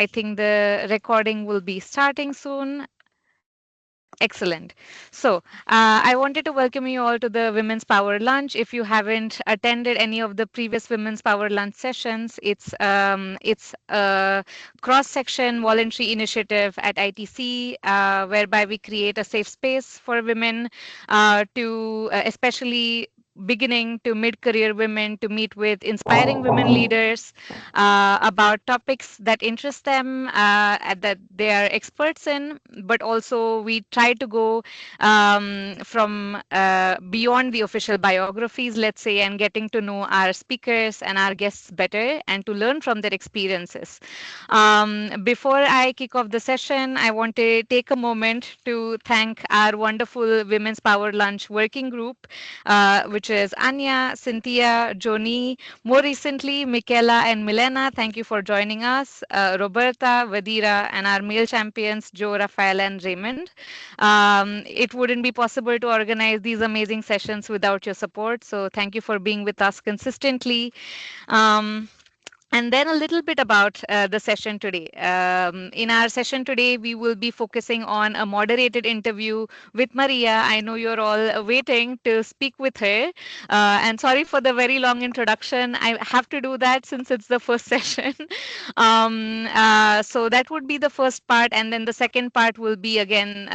I think the recording will be starting soon. Excellent. So, I wanted to welcome you all to the Women's Power Lunch. If you haven't attended any of the previous Women's Power Lunch sessions, it's a cross-section voluntary initiative at ITC, whereby we create a safe space for women to, especially beginning to mid-career women, to meet with inspiring women leaders about topics that interest them, that they are experts in, but also we try to go from beyond the official biographies, let's say, and getting to know our speakers and our guests better and to learn from their experiences. Before I kick off the session, I want to take a moment to thank our wonderful Women's Power Lunch working group, which is Anya, Cynthia, Joni, more recently, Michaela and Milena. Thank you for joining us. Roberta, Vadira, and our male champions, Joe, Rafael, and Raymond. It wouldn't be possible to organize these amazing sessions without your support. So thank you for being with us consistently. Um, and then a little bit about the session today. In our session today, we will be focusing on a moderated interview with Maria. I know you're all waiting to speak with her. And sorry for the very long introduction. I have to do that since it's the first session. So that would be the first part. And then the second part will be, again,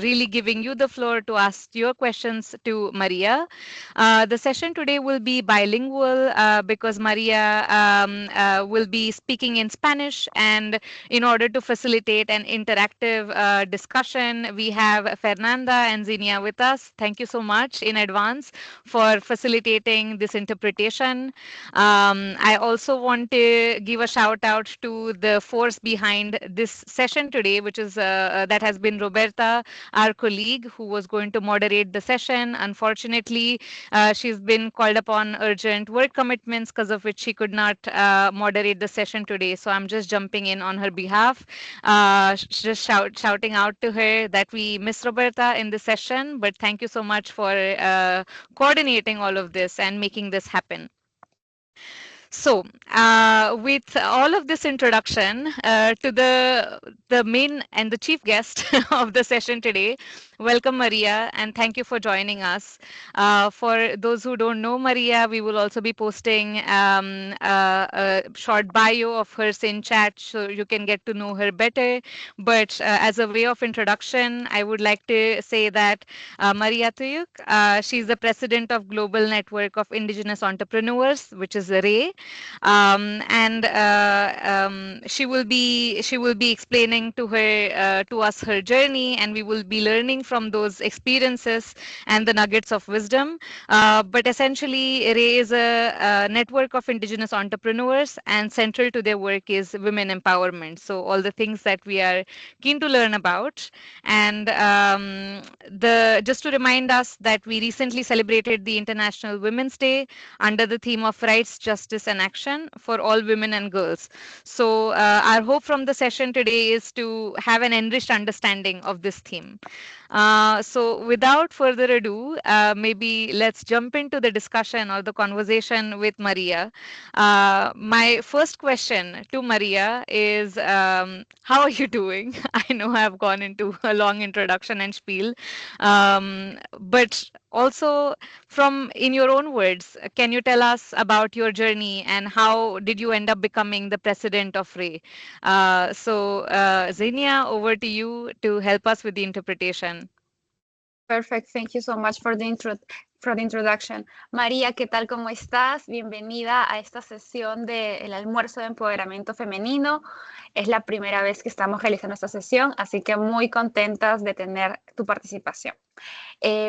really giving you the floor to ask your questions to Maria. The session today will be bilingual because Maria will be speaking in Spanish. And in order to facilitate an interactive discussion, we have Fernanda and Zinia with us. Thank you so much in advance for facilitating this interpretation. I also want to give a shout out to the force behind this session today, which is that has been Roberta, our colleague, who was going to moderate the session. Unfortunately, she's been called upon urgent work commitments, because of which she could not moderate the session today. So I'm just jumping in on her behalf, just shouting out to her that we miss Roberta in the session. But thank you so much for coordinating all of this and making this happen. So, with all of this introduction to the main and the chief guest of the session today, welcome Maria, and thank you for joining us. For those who don't know Maria, we will also be posting a short bio of hers in chat, so you can get to know her better. But as a way of introduction, I would like to say that Maria Tuyuk, she's the president of Global Network of Indigenous Entrepreneurs, which is RAY, and she will be explaining to us her journey, and we will be learning from those experiences and the nuggets of wisdom. But essentially, RAY is a network of indigenous entrepreneurs, and central to their work is women empowerment. So all the things that we are keen to learn about. And the just to remind us that we recently celebrated the International Women's Day under the theme of rights, justice, and action for all women and girls. So our hope from the session today is to have an enriched understanding of this theme. So without further ado, maybe let's jump into the discussion or the conversation with Maria. My first question to Maria is, how are you doing? I know I've gone into a long introduction and spiel, but also from in your own words, can you tell us about your journey and how did you end up becoming the president of RAY? Zenia, over to you to help us with the interpretation. Perfect. Thank you so much for the introduction. María, ¿qué tal? ¿Cómo estás? Bienvenida a esta sesión del almuerzo de empoderamiento femenino. Es la primera vez que estamos realizando esta sesión, así que muy contentas de tener tu participación.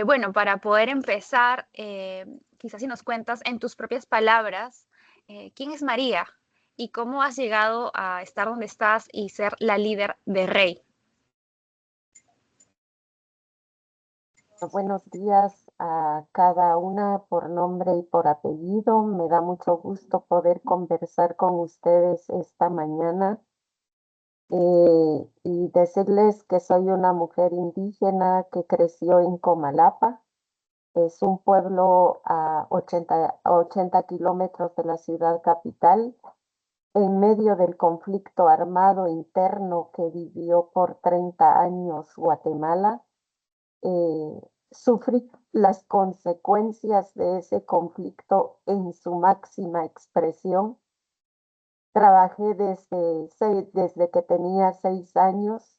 Bueno, para poder empezar, quizás si nos cuentas en tus propias palabras, ¿quién es María? ¿Y cómo has llegado a estar donde estás y ser la líder de RAY? Buenos días a cada una por nombre y por apellido. Me da mucho gusto poder conversar con ustedes esta mañana y decirles que soy una mujer indígena que creció en Comalapa. Es un pueblo a 80 kilómetros de la ciudad capital. en medio del conflicto armado interno que vivió por 30 años Guatemala, sufrí las consecuencias de ese conflicto en su máxima expresión. Trabajé desde que tenía 6 años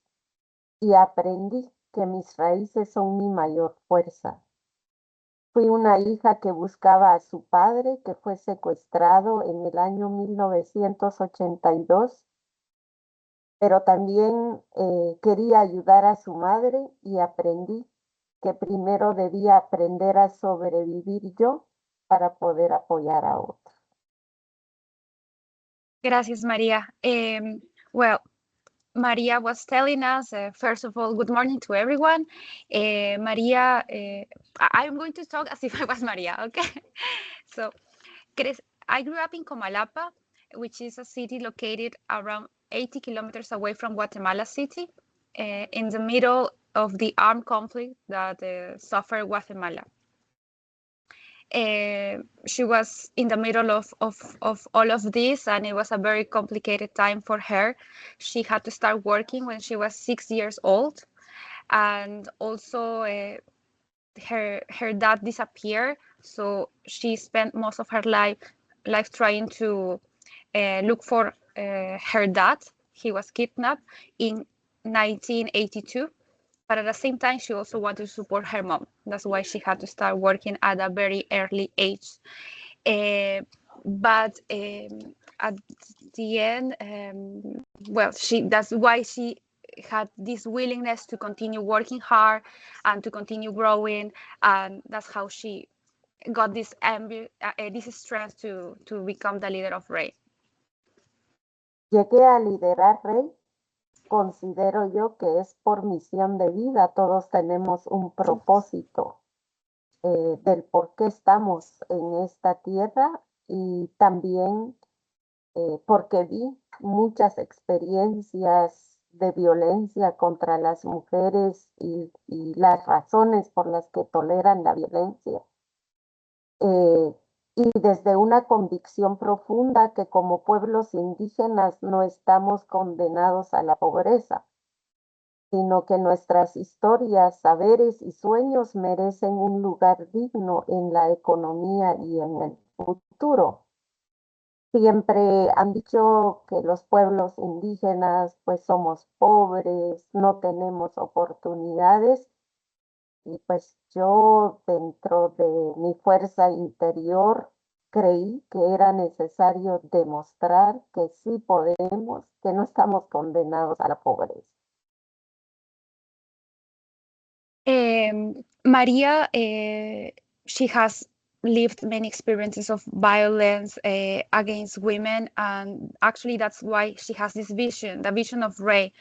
y aprendí que mis raíces son mi mayor fuerza. Fui una hija que buscaba a su padre, que fue secuestrado en el año 1982, pero también quería ayudar a su madre y aprendí que primero debía aprender a sobrevivir yo para poder apoyar a otros. Gracias, María. Well, Maria was telling us, first of all, good morning to everyone. Maria, I'm going to talk as if I was Maria, okay? So, I grew up in Comalapa, which is a city located around 80 kilometers away from Guatemala City, in the middle of the armed conflict that suffered Guatemala. She was in the middle of all of this, and it was a very complicated time for her. She had to start working when she was 6 years old, and also her dad disappeared, so she spent most of her life trying to look for her dad. He was kidnapped in 1982. But at the same time, she also wanted to support her mom. That's why she had to start working at a very early age. But at the end, well, that's why she had this willingness to continue working hard and to continue growing, and that's how she got this strength to become the leader of Ray. Llegué a liderar Rey. Considero yo que es por misión de vida. Todos tenemos un propósito del por qué estamos en esta tierra, y también porque vi muchas experiencias de violencia contra las mujeres y las razones por las que toleran la violencia. Y desde una convicción profunda que como pueblos indígenas no estamos condenados a la pobreza, sino que nuestras historias, saberes y sueños merecen un lugar digno en la economía y en el futuro. Siempre han dicho que los pueblos indígenas pues somos pobres, no tenemos oportunidades, y pues yo dentro de mi fuerza interior creí que era necesario demostrar que sí podemos, que no estamos condenados a la pobreza. Maria, she has lived many experiences of violence against women, and actually that's why she has this vision, the vision of Ray.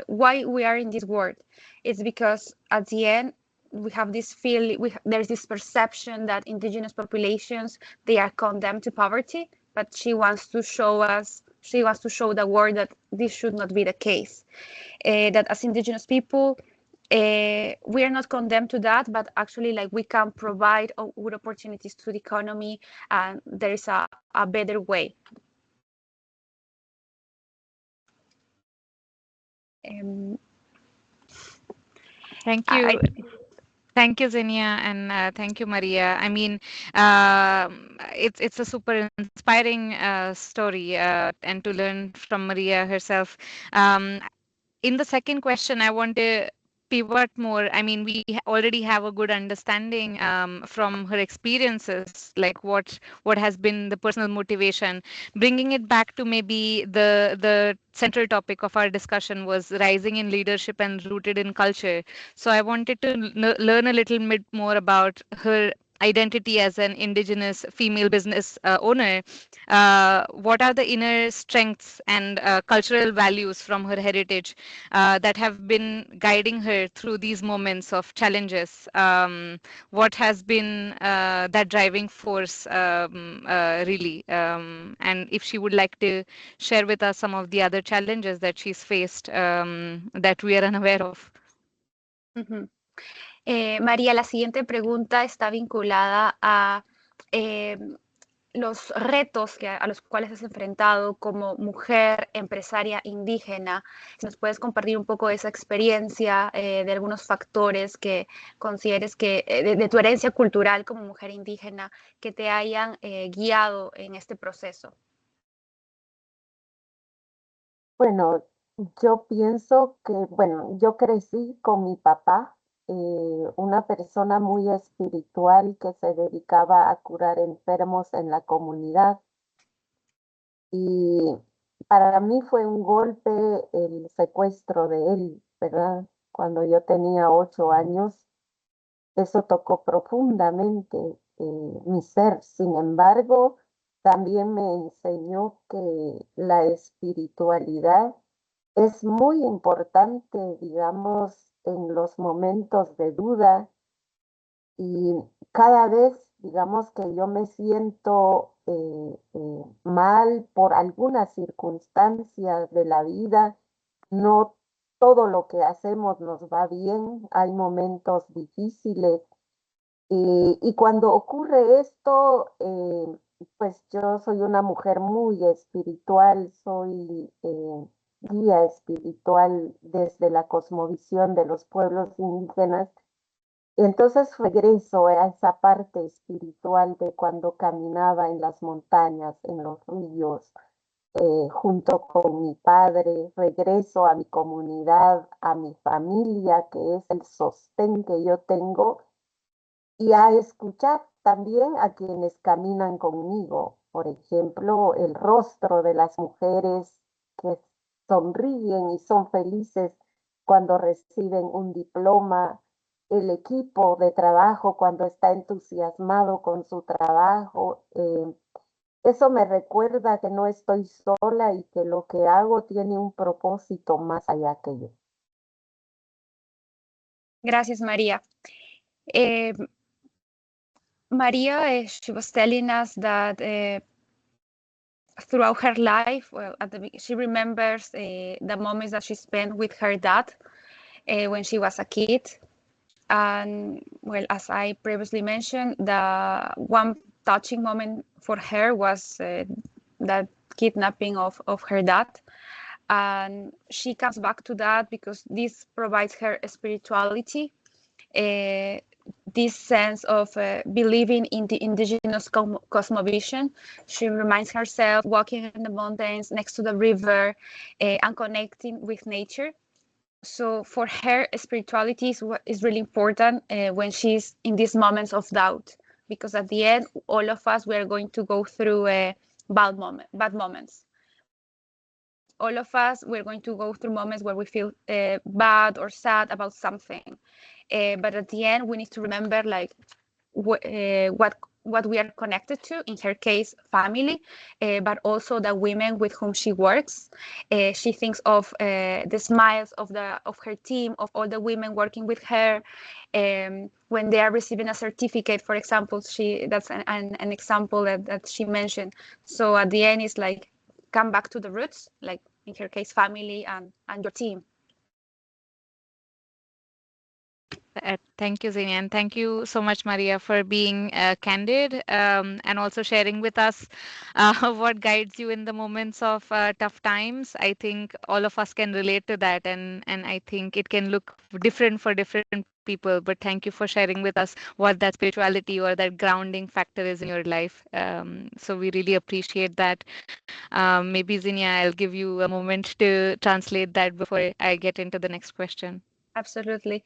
Why we are in this world? It's because at the end we have this feeling, there's this perception that indigenous populations, they are condemned to poverty, but she wants to show the world that this should not be the case. That as indigenous people, we are not condemned to that, but actually like we can provide good opportunities to the economy, and there is a better way. Thank you. Thank you, Xenia, and thank you, Maria. I mean, it's a super inspiring story, and to learn from Maria herself. In the second question, I want to pivot more. I mean, we already have a good understanding from her experiences, like what has been the personal motivation. Bringing it back to maybe the central topic of our discussion was rising in leadership and rooted in culture. So I wanted to learn a little bit more about her identity as an indigenous female business owner. What are the inner strengths and cultural values from her heritage that have been guiding her through these moments of challenges? What has been that driving force, really? And if she would like to share with us some of the other challenges that she's faced that we are unaware of. María, la siguiente pregunta está vinculada a los retos a los cuales has enfrentado como mujer empresaria indígena. Si nos puedes compartir un poco de esa experiencia, de algunos factores que consideres que de tu herencia cultural como mujer indígena que te hayan guiado en este proceso. Bueno, yo pienso que, bueno, yo crecí con mi papá, una persona muy espiritual que se dedicaba a curar enfermos en la comunidad. Y para mí fue un golpe el secuestro de él, ¿verdad? Cuando yo tenía 8 años, eso tocó profundamente mi ser. Sin embargo, también me enseñó que la espiritualidad es muy importante, digamos, en los momentos de duda y cada vez, digamos, que yo me siento mal por alguna circunstancia de la vida, no todo lo que hacemos nos va bien, hay momentos difíciles y cuando ocurre esto, pues yo soy una mujer muy espiritual, soy guía espiritual desde la cosmovisión de los pueblos indígenas. Entonces regreso a esa parte espiritual de cuando caminaba en las montañas, en los ríos, junto con mi padre, regreso a mi comunidad, a mi familia, que es el sostén que yo tengo, y a escuchar también a quienes caminan conmigo. Por ejemplo, el rostro de las mujeres que sonríen y son felices cuando reciben un diploma, el equipo de trabajo cuando está entusiasmado con su trabajo. Eso me recuerda que no estoy sola y que lo que hago tiene un propósito más allá que yo. Gracias, María. Maria, she was telling us that throughout her life, well, she remembers the moments that she spent with her dad when she was a kid. And well, as I previously mentioned, the one touching moment for her was that kidnapping of her dad. And she comes back to that because this provides her spirituality, this sense of believing in the indigenous cosmovision. She reminds herself walking in the mountains next to the river and connecting with nature. So for her, spirituality is really important when she's in these moments of doubt, because at the end, all of us, we are going to go through bad moments. All of us, we're going to go through moments where we feel bad or sad about something. But at the end, we need to remember like what we are connected to, in her case, family, but also the women with whom she works. She thinks of the smiles of her team, of all the women working with her. When they are receiving a certificate, for example, that's an example that she mentioned. So at the end, it's like, come back to the roots, like in her case, family and your team. Thank you, Zenia, and thank you so much, Maria, for being candid and also sharing with us what guides you in the moments of tough times. I think all of us can relate to that, and I think it can look different for different people. But thank you for sharing with us what that spirituality or that grounding factor is in your life. So we really appreciate that. Maybe, Zenia, I'll give you a moment to translate that before I get into the next question. Absolutely.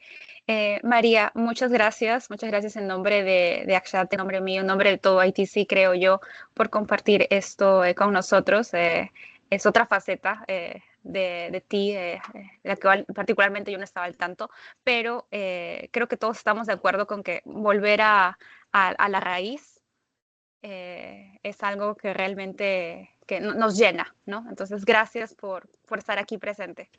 María, muchas gracias en nombre de Akshat, en nombre mío, en nombre de todo ITC, creo yo, por compartir esto con nosotros. Es otra faceta de ti, de la que particularmente yo no estaba al tanto, pero creo que todos estamos de acuerdo con que volver a la raíz es algo que realmente que nos llena, ¿no? Entonces, gracias por estar aquí presente.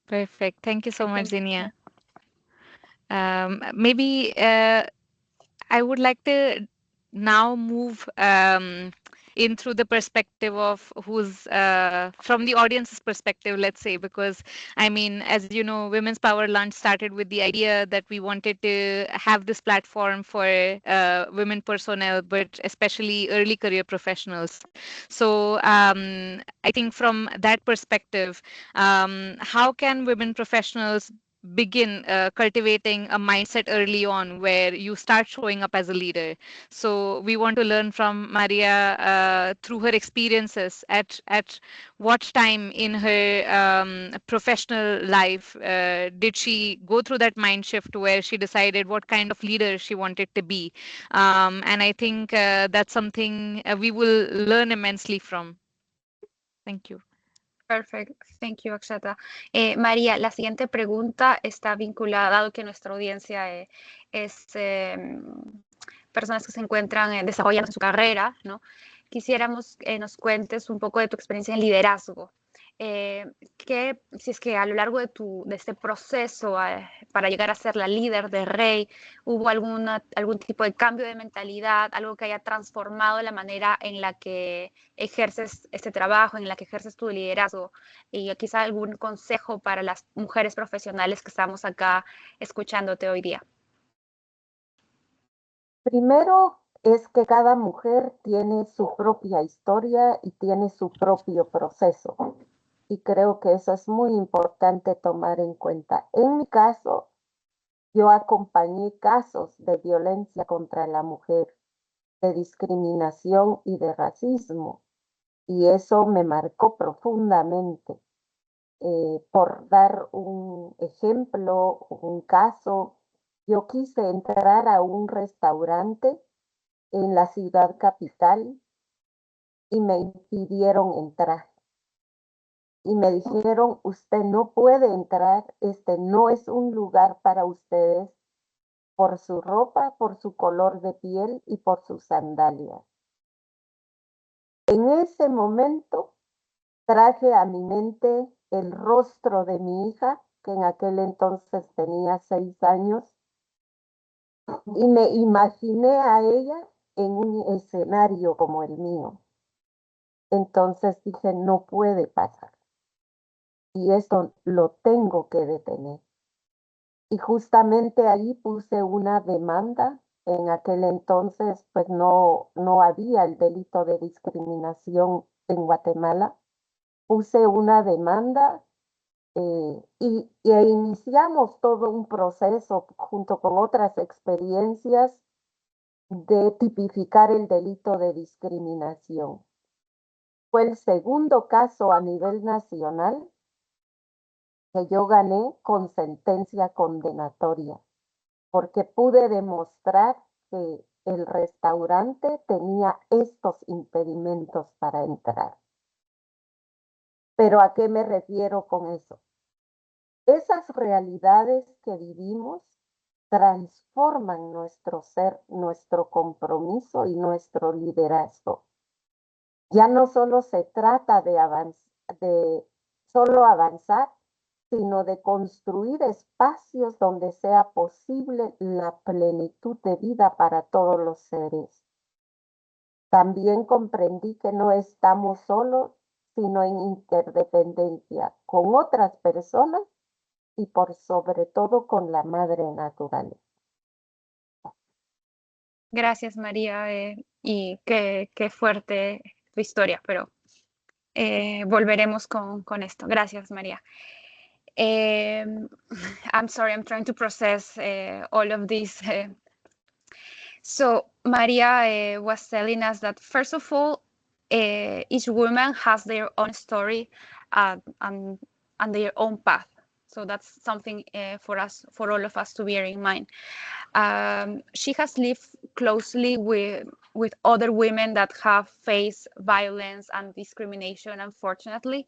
Perfect. Thank you so much, Thank you. Zinia. Maybe I would like to now move in through the perspective of who's from the audience's perspective, let's say, because I mean, as you know, Women's Power Lunch started with the idea that we wanted to have this platform for women personnel, but especially early career professionals. So I think from that perspective, how can women professionals begin cultivating a mindset early on where you start showing up as a leader? So we want to learn from Maria through her experiences at what time in her professional life did she go through that mind shift where she decided what kind of leader she wanted to be. And I think that's something we will learn immensely from. Thank you. Perfect. Thank you, Akshata. María, la siguiente pregunta está vinculada, dado que nuestra audiencia es personas que se encuentran desarrollando su carrera, ¿no? Quisiéramos que nos cuentes un poco de tu experiencia en liderazgo. Si es que a lo largo de este proceso para llegar a ser la líder de Rey, hubo algún tipo de cambio de mentalidad, algo que haya transformado la manera en la que ejerces este trabajo, en la que ejerces tu liderazgo, y quizá algún consejo para las mujeres profesionales que estamos acá escuchándote hoy día. Primero es que cada mujer tiene su propia historia y tiene su propio proceso. Y creo que eso es muy importante tomar en cuenta. En mi caso, yo acompañé casos de violencia contra la mujer, de discriminación y de racismo. Y eso me marcó profundamente. Por dar un ejemplo, un caso, yo quise entrar a un restaurante en la ciudad capital y me impidieron entrar. Y me dijeron, usted no puede entrar, este no es un lugar para ustedes por su ropa, por su color de piel y por sus sandalias. En ese momento traje a mi mente el rostro de mi hija, que en aquel entonces tenía 6 años, y me imaginé a ella en un escenario como el mío. Entonces dije, no puede pasar. Y esto lo tengo que detener. Y justamente ahí puse una demanda. En aquel entonces, pues no había el delito de discriminación en Guatemala. Puse una demanda e iniciamos todo un proceso junto con otras experiencias de tipificar el delito de discriminación. Fue el segundo caso a nivel nacional que yo gané con sentencia condenatoria, porque pude demostrar que el restaurante tenía estos impedimentos para entrar. Pero ¿a qué me refiero con eso? Esas realidades que vivimos transforman nuestro ser, nuestro compromiso y nuestro liderazgo. Ya no solo se trata de solo avanzar, sino de construir espacios donde sea posible la plenitud de vida para todos los seres. También comprendí que no estamos solos, sino en interdependencia con otras personas y por sobre todo con la madre naturaleza. Gracias, María, y qué fuerte tu historia, pero volveremos con esto. Gracias, María. I'm sorry, I'm trying to process all of this. So Maria was telling us that, first of all, each woman has their own story and their own path. So that's something for all of us to bear in mind. She has lived closely with other women that have faced violence and discrimination, unfortunately.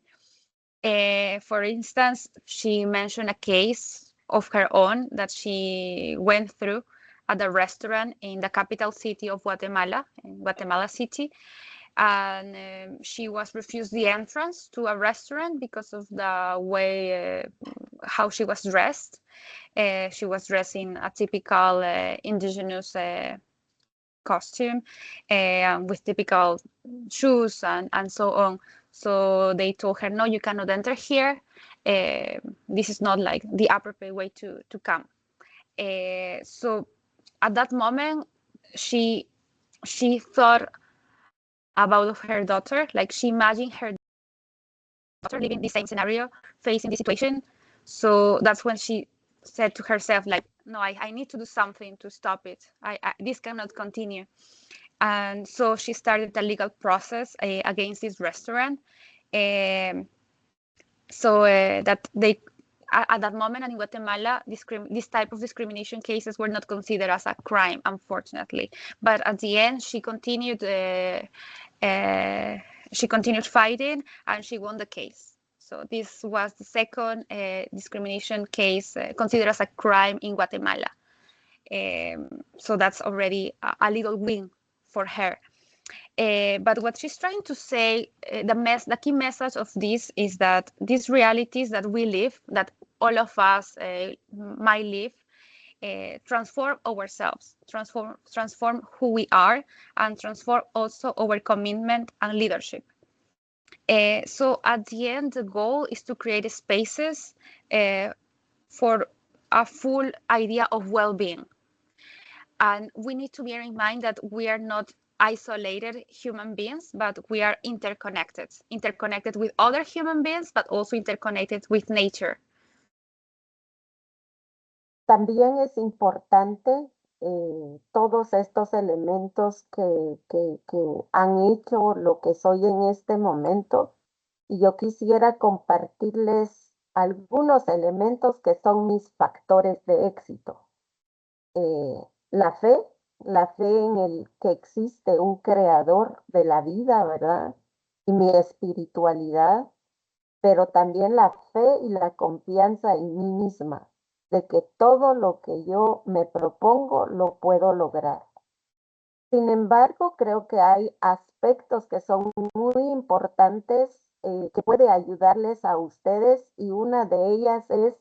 For instance, she mentioned a case of her own that she went through at a restaurant in the capital city of Guatemala, in Guatemala City. And she was refused the entrance to a restaurant because of the way how she was dressed. She was dressed in a typical indigenous costume with typical shoes and so on. So they told her, no, you cannot enter here. This is not like the appropriate way to come. So at that moment, she thought about her daughter, like she imagined her daughter living the same scenario, facing the situation. So that's when she said to herself, like, no, I need to do something to stop it. This cannot continue. And so she started a legal process against this restaurant. So that they, at that moment in Guatemala, this type of discrimination cases were not considered as a crime, unfortunately. But at the end, she continued fighting, and she won the case. So this was the second discrimination case considered as a crime in Guatemala. So that's already a little win for her. But what she's trying to say, the key message of this is that these realities that we live, that all of us might live, transform ourselves, transform who we are, and transform also our commitment and leadership. So at the end, the goal is to create spaces for a full idea of well-being. And we need to bear in mind that we are not isolated human beings, but we are interconnected with other human beings, but also interconnected with nature. También es importante todos estos elementos que han hecho lo que soy en este momento. Y yo quisiera compartirles algunos elementos que son mis factores de éxito. La fe en el que existe un creador de la vida, ¿verdad? Y mi espiritualidad, pero también la fe y la confianza en mí misma, de que todo lo que yo me propongo lo puedo lograr. Sin embargo, creo que hay aspectos que son muy importantes que puede ayudarles a ustedes, y una de ellas es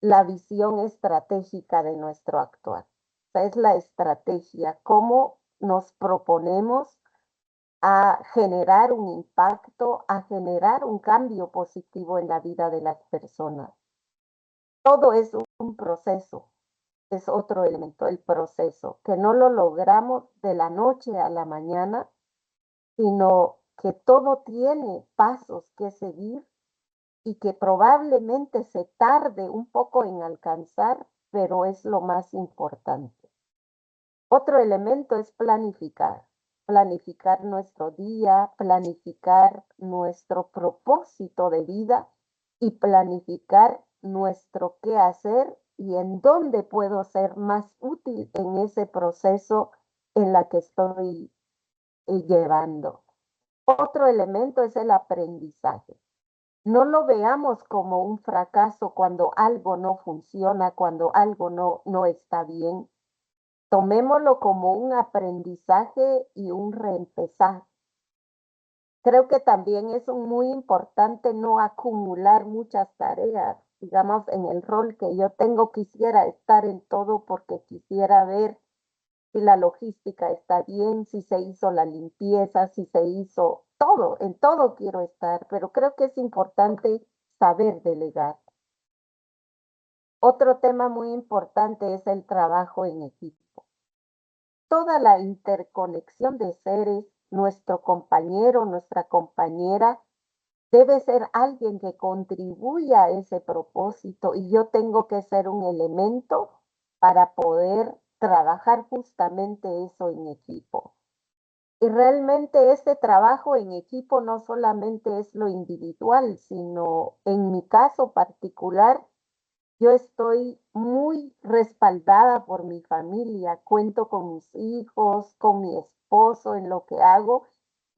la visión estratégica de nuestro actuar. Es la estrategia, cómo nos proponemos a generar un impacto, a generar un cambio positivo en la vida de las personas. Todo es un proceso, es otro elemento, el proceso, que no lo logramos de la noche a la mañana, sino que todo tiene pasos que seguir y que probablemente se tarde un poco en alcanzar, pero es lo más importante. Otro elemento es planificar nuestro día, planificar nuestro propósito de vida y planificar nuestro qué hacer y en dónde puedo ser más útil en ese proceso en la que estoy llevando. Otro elemento es el aprendizaje. No lo veamos como un fracaso cuando algo no funciona, cuando algo no está bien. Tomémoslo como un aprendizaje y un reempezar. Creo que también es muy importante no acumular muchas tareas. Digamos, en el rol que yo tengo, quisiera estar en todo porque quisiera ver si la logística está bien, si se hizo la limpieza, si se hizo todo, en todo quiero estar, pero creo que es importante saber delegar. Otro tema muy importante es el trabajo en equipo. Toda la interconexión de seres, nuestro compañero, nuestra compañera, debe ser alguien que contribuya a ese propósito, y yo tengo que ser un elemento para poder trabajar justamente eso en equipo. Y realmente este trabajo en equipo no solamente es lo individual, sino en mi caso particular, yo estoy muy respaldada por mi familia, cuento con mis hijos, con mi esposo en lo que hago,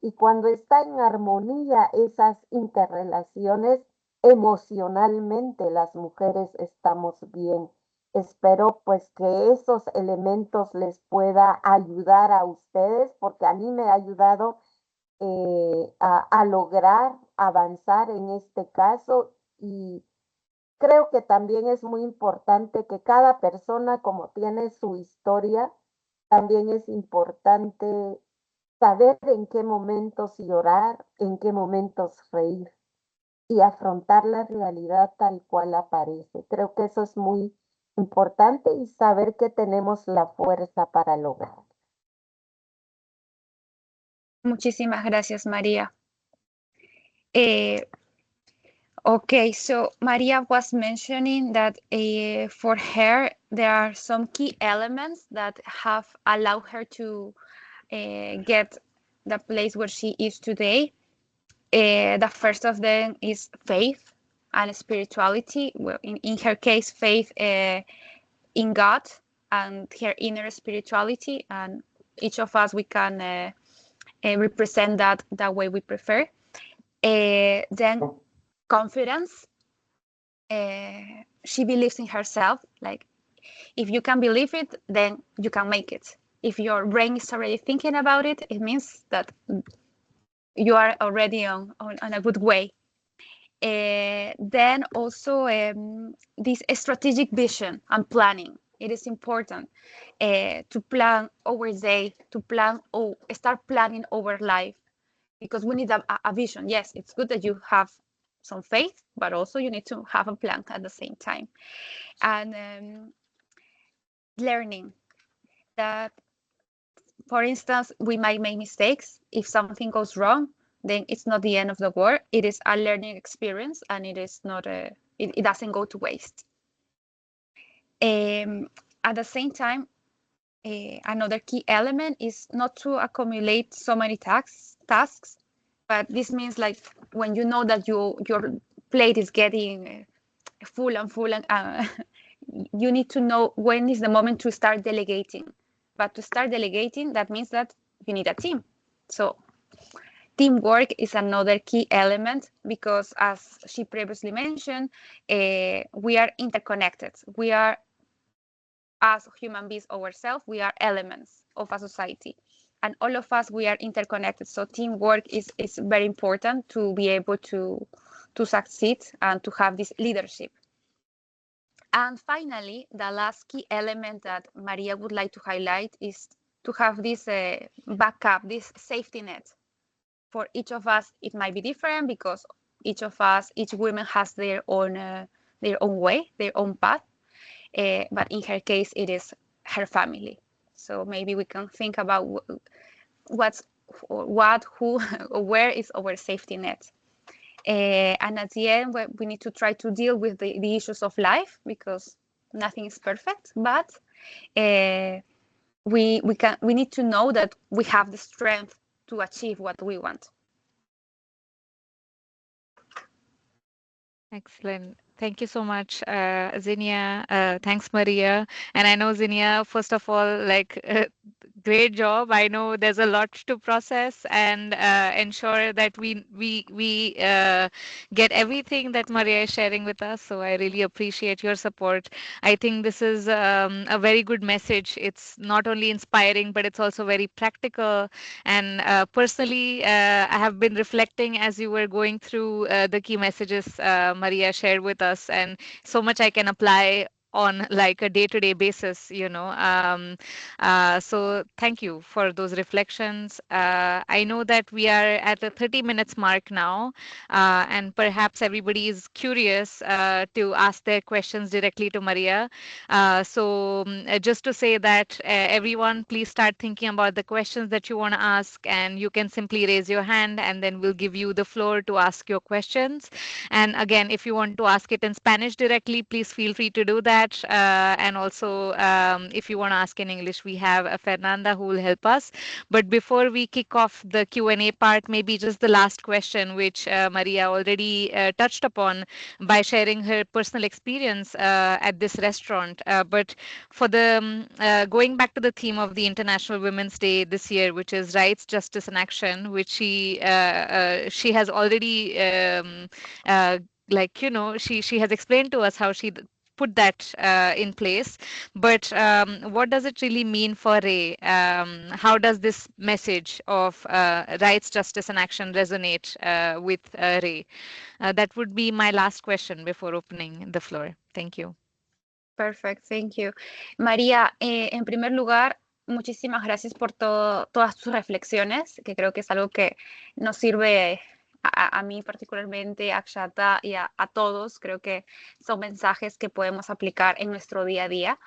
y cuando está en armonía esas interrelaciones, emocionalmente las mujeres estamos bien. Espero pues que esos elementos les pueda ayudar a ustedes, porque a mí me ha ayudado a lograr avanzar en este caso. Y creo que también es muy importante que cada persona, como tiene su historia, También es importante saber en qué momentos llorar, en qué momentos reír y afrontar la realidad tal cual aparece. Creo que eso es muy importante y saber que tenemos la fuerza para lograrlo. Muchísimas gracias, María. Okay, so Maria was mentioning that for her, there are some key elements that have allowed her to get the place where she is today. The first of them is faith and spirituality. Well, in her case, faith in God and her inner spirituality. And each of us, we can represent that the way we prefer. Then confidence. She believes in herself. Like, if you can believe it, then you can make it. If your brain is already thinking about it, it means that you are already on a good way. Then also this strategic vision and planning. It is important to plan our day, to plan or start planning our life, because we need a vision. Yes, it's good that you have some faith, but also you need to have a plan at the same time. And learning that, for instance, we might make mistakes. If something goes wrong, then it's not the end of the world. It is a learning experience, and it is not it doesn't go to waste. At the same time, another key element is not to accumulate so many tasks, but this means, like, when you know that your plate is getting full and you need to know when is the moment to start delegating. But to start delegating, that means that you need a team. So teamwork is another key element, because as she previously mentioned, we are interconnected. We are, as human beings ourselves, we are elements of a society. And all of us, we are interconnected. So teamwork is very important to be able to succeed and to have this leadership. And finally, the last key element that Maria would like to highlight is to have this backup, this safety net. For each of us, it might be different, because each of us, each woman has their own way, their own path. But in her case, it is her family. So maybe we can think about who, or where is our safety net. And at the end, we need to try to deal with the issues of life, because nothing is perfect. But we need to know that we have the strength to achieve what we want. Excellent. Thank you so much, Zinnia. Thanks, Maria. And I know, Zinnia, first of all, like, great job. I know there's a lot to process and ensure that we get everything that Maria is sharing with us. So I really appreciate your support. I think this is a very good message. It's not only inspiring, but it's also very practical. And personally, I have been reflecting as you were going through the key messages Maria shared with us, and so much I can apply on like a day-to-day basis, so thank you for those reflections. I know that we are at the 30 minutes mark now, and perhaps everybody is curious to ask their questions directly to Maria. Just to say that everyone, please start thinking about the questions that you want to ask, and you can simply raise your hand, and then we'll give you the floor to ask your questions. And again, if you want to ask it in Spanish directly, please feel free to do that. And also, if you want to ask in English, we have Fernanda who will help us. But before we kick off the Q&A part, maybe just the last question, which Maria already touched upon by sharing her personal experience at this restaurant. But for the going back to the theme of the International Women's Day this year, which is Rights, Justice, and Action, which she has already she has explained to us how she put that in place. But what does it really mean for Ray? How does this message of rights, justice, and action resonate with Ray? That would be my last question before opening the floor. Thank you. Perfect, thank you. María, en primer lugar, Muchísimas gracias por todas tus reflexiones, que creo que es algo que nos sirve a mí particularmente, a Akshata y a todos. Creo que son mensajes que podemos aplicar en nuestro día a día.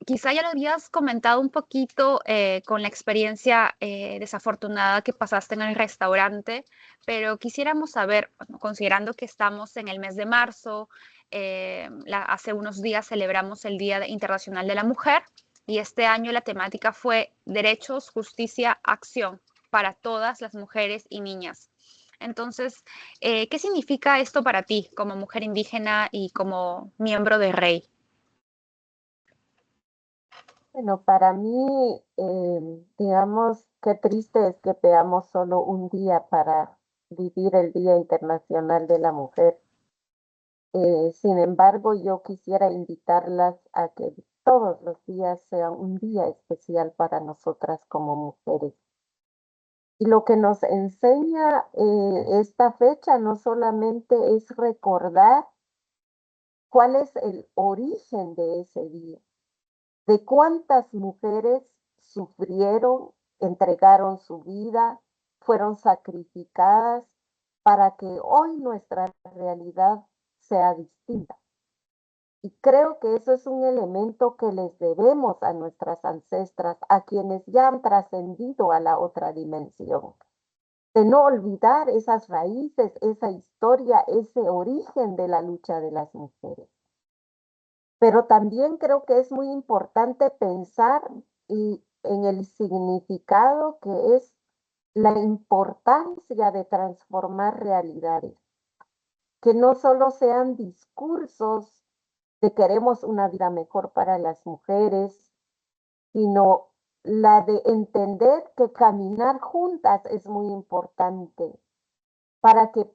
Quizá ya lo habías comentado un poquito con la experiencia desafortunada que pasaste en el restaurante, pero quisiéramos saber, bueno, considerando que estamos en el mes de marzo, hace unos días celebramos el Día Internacional de la Mujer y este año la temática fue Derechos, Justicia, Acción para todas las mujeres y niñas. Entonces, ¿qué significa esto para ti como mujer indígena y como miembro de REI? Bueno, para mí, digamos, qué triste es que veamos solo un día para vivir el Día Internacional de la Mujer. Sin embargo, yo quisiera invitarlas a que todos los días sean un día especial para nosotras como mujeres. Y lo que nos enseña esta fecha no solamente es recordar cuál es el origen de ese día, de cuántas mujeres sufrieron, entregaron su vida, fueron sacrificadas para que hoy nuestra realidad sea distinta. Y creo que eso es un elemento que les debemos a nuestras ancestras, a quienes ya han trascendido a la otra dimensión. De no olvidar esas raíces, esa historia, ese origen de la lucha de las mujeres. Pero también creo que es muy importante pensar en el significado que es la importancia de transformar realidades, que no solo sean discursos de queremos una vida mejor para las mujeres, sino la de entender que caminar juntas es muy importante para que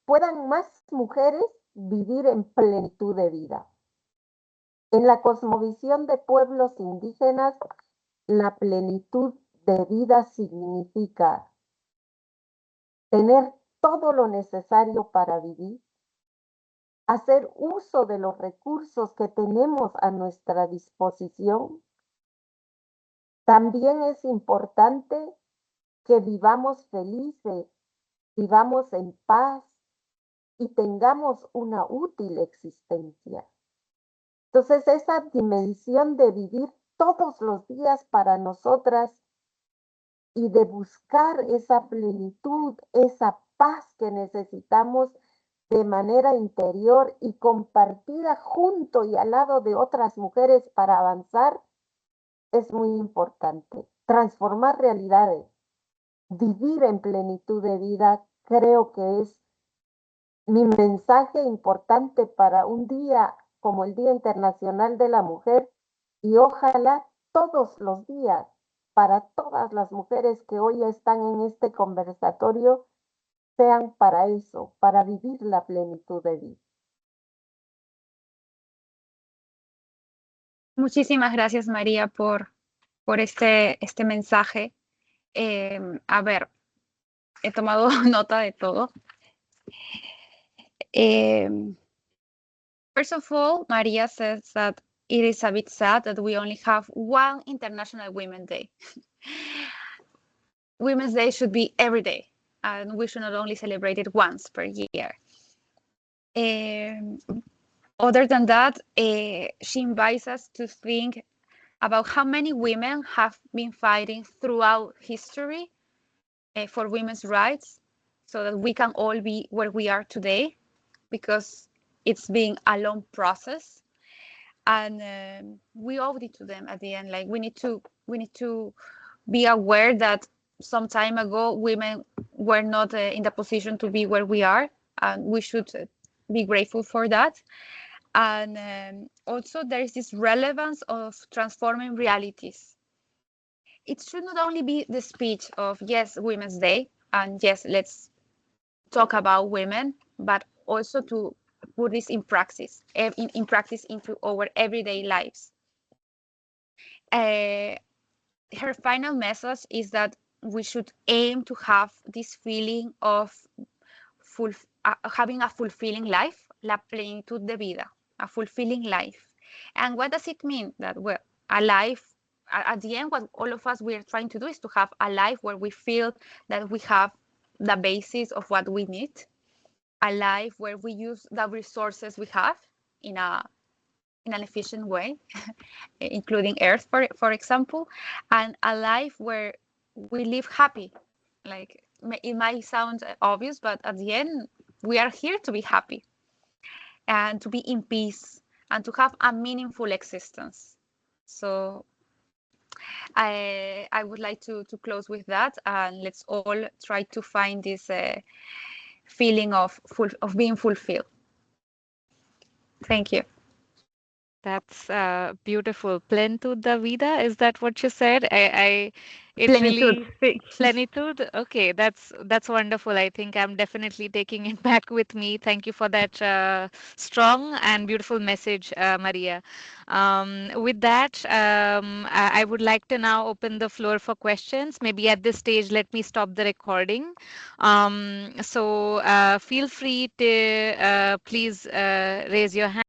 puedan más mujeres vivir en plenitud de vida. En la cosmovisión de pueblos indígenas, la plenitud de vida significa tener todo lo necesario para vivir, hacer uso de los recursos que tenemos a nuestra disposición. También es importante que vivamos felices, vivamos en paz y tengamos una útil existencia. Entonces, esa dimensión de vivir todos los días para nosotras y de buscar esa plenitud, esa paz que necesitamos de manera interior y compartida junto y al lado de otras mujeres para avanzar, es muy importante. Transformar realidades, vivir en plenitud de vida, creo que es mi mensaje importante para un día como el Día Internacional de la Mujer y ojalá todos los días para todas las mujeres que hoy están en este conversatorio sean para eso, para vivir la plenitud de vida. Muchísimas gracias, María, por este mensaje. A ver, he tomado nota de todo. First of all, Maria says that it is a bit sad that we only have one International Women's Day. Women's Day should be every day, and we should not only celebrate it once per year. Other than that, she invites us to think about how many women have been fighting throughout history for women's rights so that we can all be where we are today, because it's been a long process, and we owe it to them at the end. Like we need to be aware that some time ago women were not in the position to be where we are, and we should be grateful for that. And also there is this relevance of transforming realities. It should not only be the speech of yes, Women's Day, and yes, let's talk about women, but also to put this in practice, in practice into our everyday lives. Her final message is that we should aim to have this feeling of having a fulfilling life, la plenitud de vida, a fulfilling life. And what does it mean? That, well, a life. At the end, what all of us we are trying to do is to have a life where we feel that we have the basis of what we need, a life where we use the resources we have in an efficient way, including earth, for example, and a life where we live happy. Like, it might sound obvious, but at the end, we are here to be happy and to be in peace and to have a meaningful existence. So I would like to close with that, and let's all try to find this feeling of being fulfilled. Thank you. That's beautiful. Plentud da vida, is that what you said? It Plenitud. really plenitude. Okay, that's wonderful. I think I'm definitely taking it back with me. Thank you for that strong and beautiful message, Maria. With that, I would like to now open the floor for questions. Maybe at this stage, let me stop the recording. So feel free to please raise your hand.